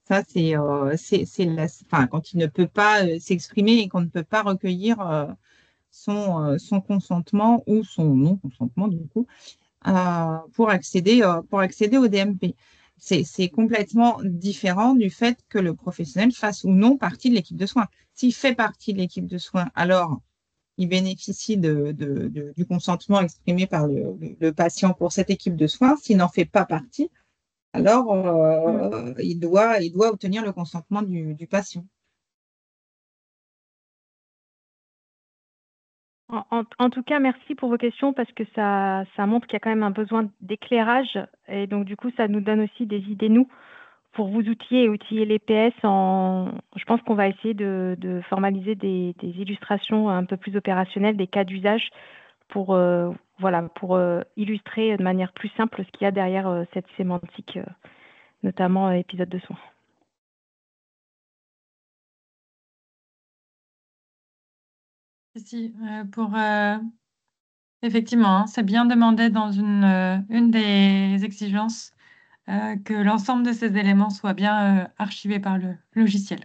Ça, c'est quand il ne peut pas s'exprimer et qu'on ne peut pas recueillir son consentement ou son non-consentement, du coup, pour accéder au DMP. C'est complètement différent du fait que le professionnel fasse ou non partie de l'équipe de soins. S'il fait partie de l'équipe de soins, alors il bénéficie du consentement exprimé par le patient pour cette équipe de soins. S'il n'en fait pas partie, alors il doit obtenir le consentement du patient. En tout cas, merci pour vos questions parce que ça montre qu'il y a quand même un besoin d'éclairage et donc du coup, ça nous donne aussi des idées, nous, pour vous outiller et outiller les PS. Je pense qu'on va essayer de formaliser des illustrations un peu plus opérationnelles, des cas d'usage pour, pour illustrer de manière plus simple ce qu'il y a derrière cette sémantique, notamment épisode de soins. Si, effectivement, hein, c'est bien demandé dans une des exigences que l'ensemble de ces éléments soient bien archivés par le logiciel.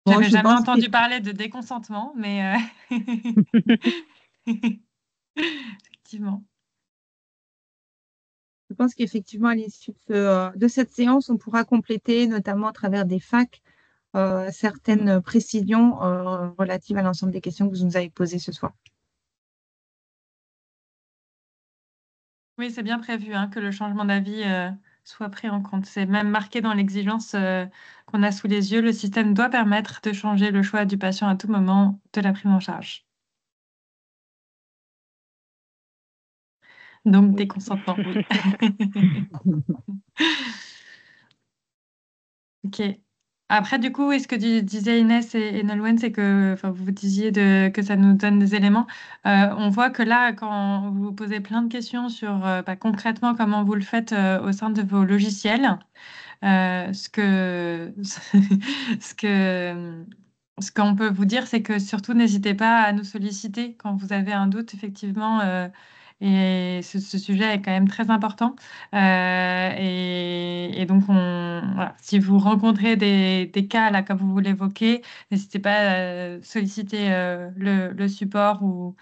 Bon, J'avais je jamais pense entendu parler de déconsentement, mais effectivement. Je pense qu'effectivement, à l'issue de cette séance, on pourra compléter, notamment à travers des FAQ, certaines précisions relatives à l'ensemble des questions que vous nous avez posées ce soir. Oui, c'est bien prévu hein, que le changement d'avis soit pris en compte. C'est même marqué dans l'exigence qu'on a sous les yeux. Le système doit permettre de changer le choix du patient à tout moment de la prise en charge. Donc, Oui. des consentements, oui. Ok. Après, du coup, est-ce que disait Inès et Nolwenn, c'est que vous disiez que ça nous donne des éléments. On voit que là, quand vous vous posez plein de questions sur concrètement comment vous le faites au sein de vos logiciels, ce qu'on peut vous dire, c'est que surtout n'hésitez pas à nous solliciter quand vous avez un doute, effectivement. Et ce sujet est quand même très important. Et donc, voilà, si vous rencontrez des cas là, comme vous l'évoquez, n'hésitez pas à solliciter le support ou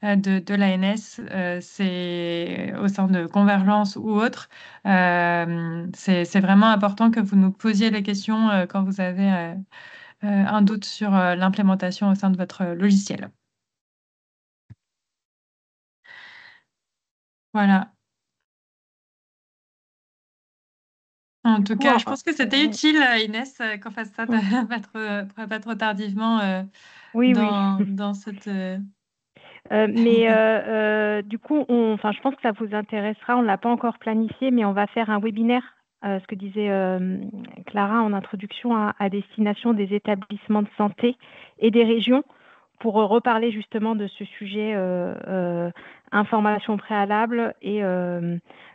de l'ANS, c'est au sein de Convergence ou autre. C'est vraiment important que vous nous posiez les questions quand vous avez un doute sur l'implémentation au sein de votre logiciel. Voilà. En tout cas, je pense que c'était utile, Inès, qu'on fasse ça pas trop tardivement Oui. dans cette... Du coup, je pense que ça vous intéressera. On ne l'a pas encore planifié, mais on va faire un webinaire, ce que disait Clara en introduction, à destination des établissements de santé et des régions pour reparler justement de ce sujet information préalable et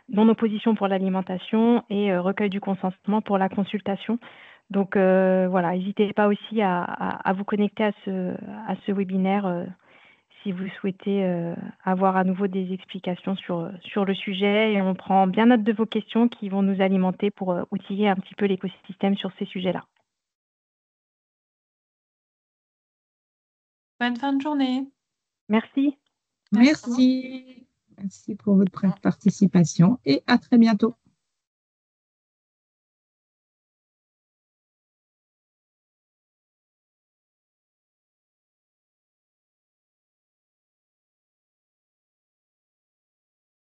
non-opposition pour l'alimentation et recueil du consentement pour la consultation. Donc voilà, n'hésitez pas aussi à vous connecter à ce webinaire si vous souhaitez avoir à nouveau des explications sur le sujet. Et on prend bien note de vos questions qui vont nous alimenter pour outiller un petit peu l'écosystème sur ces sujets-là. Bonne fin de journée. Merci. Merci pour votre participation et à très bientôt.